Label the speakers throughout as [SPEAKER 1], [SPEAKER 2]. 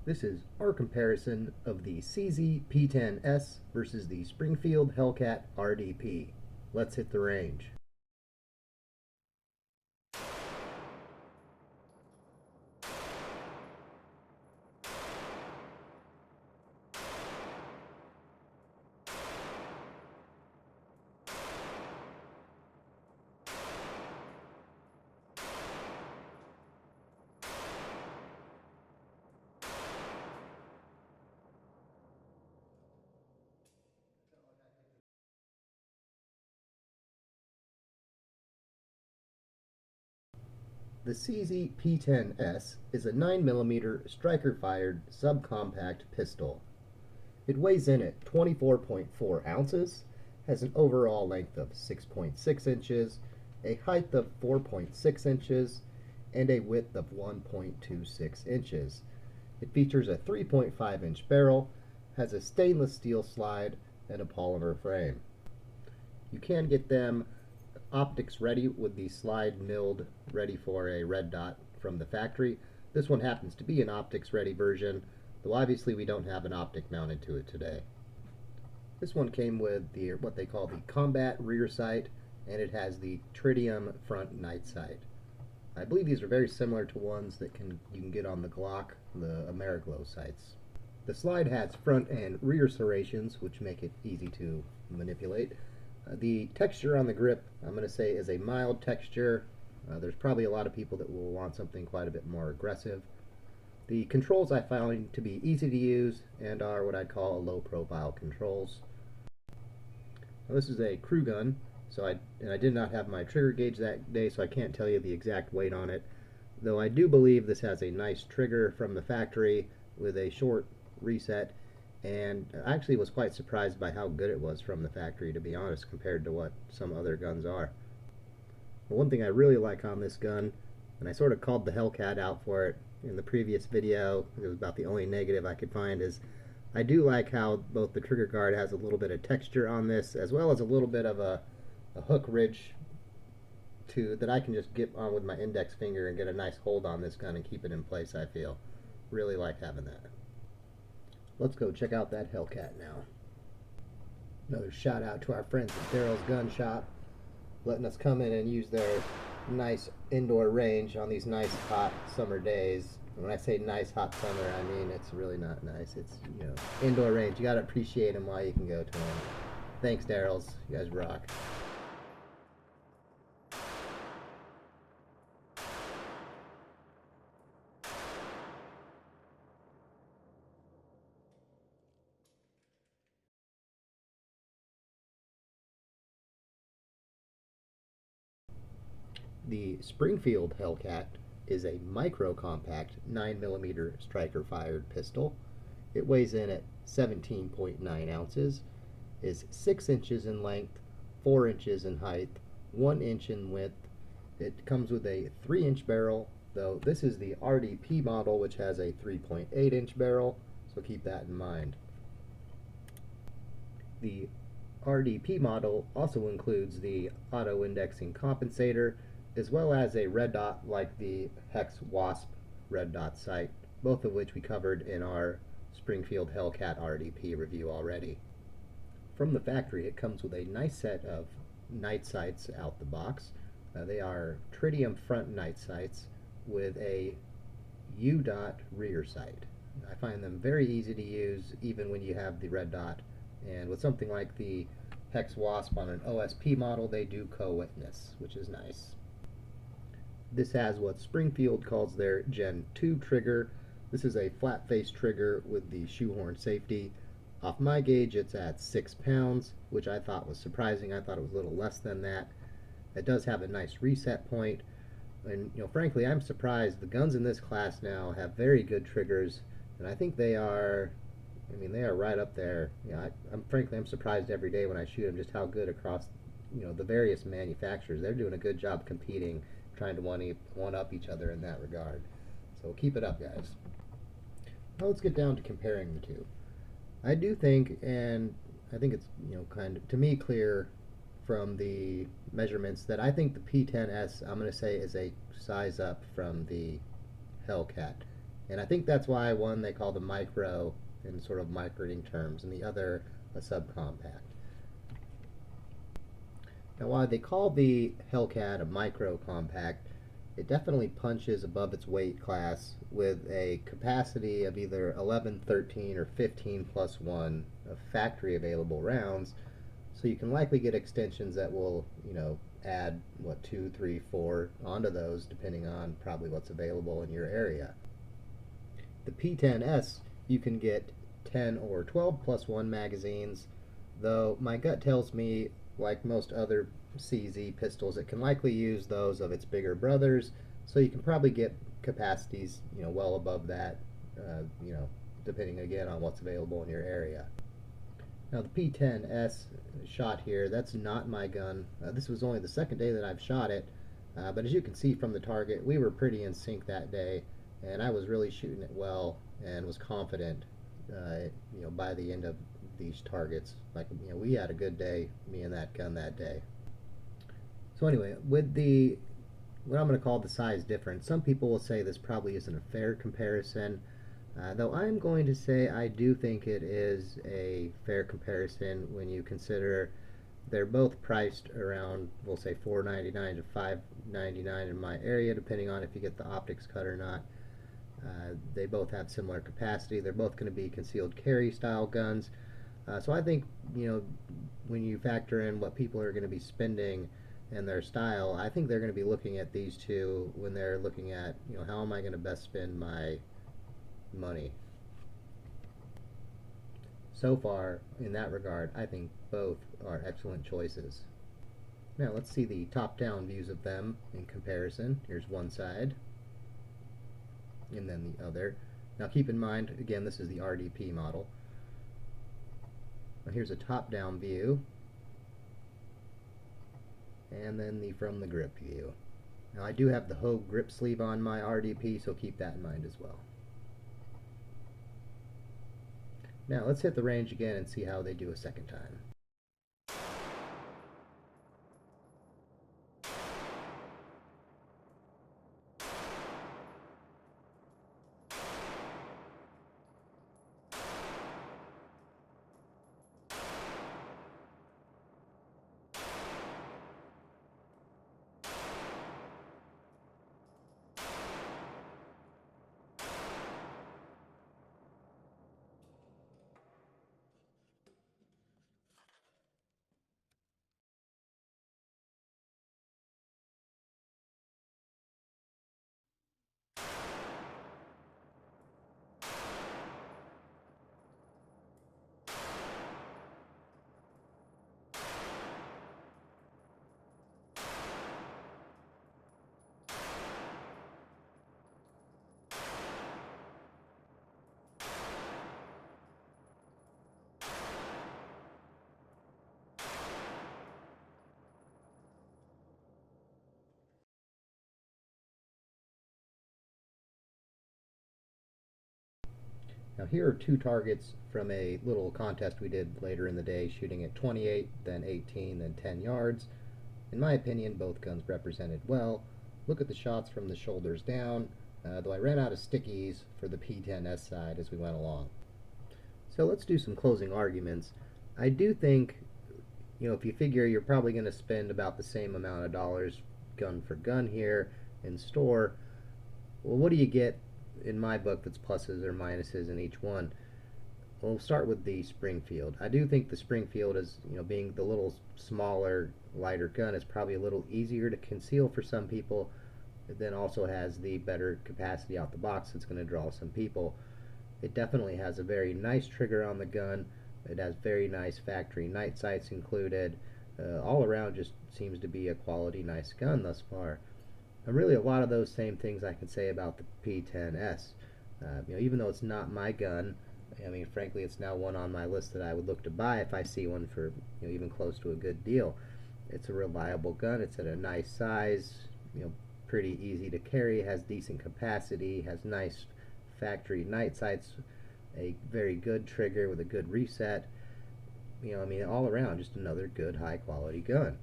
[SPEAKER 1] This is our comparison of the CZ P-10S versus the Springfield Hellcat RDP. Let's hit the range. The CZ P-10S is a 9mm striker-fired subcompact pistol. It weighs in at 24.4 ounces, has an overall length of 6.6 inches, a height of 4.6 inches, and a width of 1.26 inches. It features a 3.5-inch barrel, has a stainless steel slide, and a polymer frame. You can get them optics ready with the slide milled ready for a red dot from the factory. This one happens to be an optics ready version, though obviously we don't have an optic mounted to it today. This one came with what they call the combat rear sight, and it has the tritium front night sight. I believe these are very similar to ones that you can get on the Glock, the Ameriglow sights. The slide has front and rear serrations, which make it easy to manipulate. The texture on the grip, I'm going to say, is a mild texture. There's probably a lot of people that will want something quite a bit more aggressive. The controls I find to be easy to use and are what I'd call low-profile controls. Now, this is a crew gun, and I did not have my trigger gauge that day, so I can't tell you the exact weight on it, though I do believe this has a nice trigger from the factory with a short reset, and I actually was quite surprised by how good it was from the factory, to be honest, compared to what some other guns are. But one thing I really like on this gun, and I sort of called the Hellcat out for it in the previous video, it was about the only negative I could find, is I do like how both the trigger guard has a little bit of texture on this, as well as a little bit of a hook ridge that I can just get on with my index finger and get a nice hold on this gun and keep it in place, I feel. Really like having that. Let's go check out that Hellcat now. Another shout out to our friends at Daryl's Gun Shop, letting us come in and use their nice indoor range on these nice hot summer days. And when I say nice hot summer, I mean it's really not nice. It's, indoor range. You gotta appreciate them while you can go to them. Thanks, Daryl's. You guys rock. The Springfield Hellcat is a micro-compact 9mm striker-fired pistol. It weighs in at 17.9 ounces, is 6 inches in length, 4 inches in height, 1 inch in width. It comes with a 3-inch barrel, though this is the RDP model, which has a 3.8-inch barrel, so keep that in mind. The RDP model also includes the auto-indexing compensator, as well as a red dot like the Hex Wasp red dot sight, both of which we covered in our Springfield Hellcat RDP review already. From the factory, it comes with a nice set of night sights out the box. They are tritium front night sights with a U-dot rear sight. I find them very easy to use even when you have the red dot, and with something like the Hex Wasp on an OSP model, they do co-witness, which is nice. This has what Springfield calls their Gen 2 trigger. This is a flat face trigger with the shoehorn safety. Off my gauge, it's at 6 pounds, which I thought was surprising. I thought it was a little less than that. It does have a nice reset point, and frankly, I'm surprised. The guns in this class now have very good triggers, and I think they are right up there. I'm surprised every day when I shoot them just how good across the various manufacturers. They're doing a good job competing, trying to one up each other in that regard. So keep it up, guys. Now let's get down to comparing the two. I do think, and I think it's kind of to me clear from the measurements, that I think the P-10S, I'm going to say, is a size up from the Hellcat. And I think that's why one they call the micro in sort of marketing terms, and the other a subcompact. Now, while they call the Hellcat a micro compact, it definitely punches above its weight class with a capacity of either 11, 13, or 15 plus 1 of factory available rounds. So you can likely get extensions that will, add what 2, 3, 4 onto those, depending on probably what's available in your area. The P-10S, you can get 10 or 12 plus 1 magazines, though my gut tells me, like most other CZ pistols, it can likely use those of its bigger brothers, so you can probably get capacities, well above that, depending again on what's available in your area. Now the P-10S shot here, that's not my gun. This was only the second day that I've shot it, but as you can see from the target, we were pretty in sync that day, and I was really shooting it well and was confident, by the end of these targets. Like, we had a good day, me and that gun that day. So anyway, with the what I'm going to call the size difference, some people will say this probably isn't a fair comparison, though I'm going to say I do think it is a fair comparison when you consider they're both priced around, we'll say $4.99 to $5.99 in my area, depending on if you get the optics cut or not. They both have similar capacity. They're both going to be concealed carry style guns. So I think, when you factor in what people are going to be spending and their style, I think they're going to be looking at these two when they're looking at, how am I going to best spend my money. So far, in that regard, I think both are excellent choices. Now let's see the top-down views of them in comparison. Here's one side, and then the other. Now keep in mind, again, this is the RDP model. Now here's a top-down view, and then the from the grip view. Now I do have the Hogue grip sleeve on my RDP, so keep that in mind as well. Now let's hit the range again and see how they do a second time. Now here are two targets from a little contest we did later in the day, shooting at 28, then 18, then 10 yards. In my opinion, both guns represented well. Look at the shots from the shoulders down, though I ran out of stickies for the P-10S side as we went along. So let's do some closing arguments. I do think, if you figure you're probably going to spend about the same amount of dollars gun for gun here in store, well, what do you get in my book that's pluses or minuses in each one? We'll start with the Springfield. I do think the Springfield is, being the little smaller, lighter gun, is probably a little easier to conceal for some people. It then also has the better capacity out the box that's going to draw some people. It definitely has a very nice trigger on the gun. It has very nice factory night sights included. All around just seems to be a quality, nice gun thus far. And really a lot of those same things I can say about the P-10S. Even though it's not my gun, frankly, it's now one on my list that I would look to buy if I see one for even close to a good deal. It's a reliable gun. It's at a nice size, pretty easy to carry, has decent capacity, has nice factory night sights, a very good trigger with a good reset. All around, just another good, high-quality gun.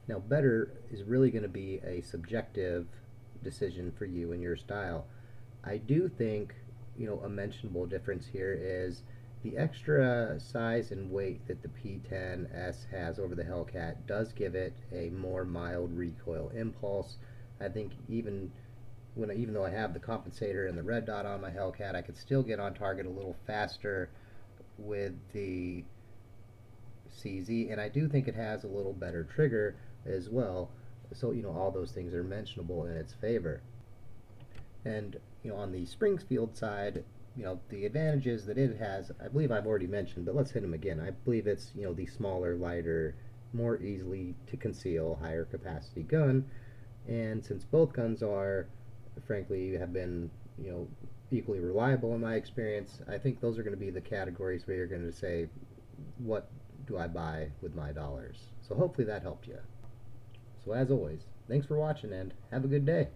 [SPEAKER 1] Now, better is really going to be a subjective decision for you and your style. I do think, a mentionable difference here is the extra size and weight that the P-10S has over the Hellcat does give it a more mild recoil impulse. I think even though I have the compensator and the red dot on my Hellcat, I could still get on target a little faster with the CZ, and I do think it has a little better trigger as well. So, all those things are mentionable in its favor. And, on the Springfield side, the advantages that it has, I believe I've already mentioned, but let's hit them again. I believe it's, the smaller, lighter, more easily to conceal, higher capacity gun. And since both guns are, frankly, have been, equally reliable in my experience, I think those are going to be the categories where you're going to say, what do I buy with my dollars? So hopefully that helped you. So as always, thanks for watching and have a good day.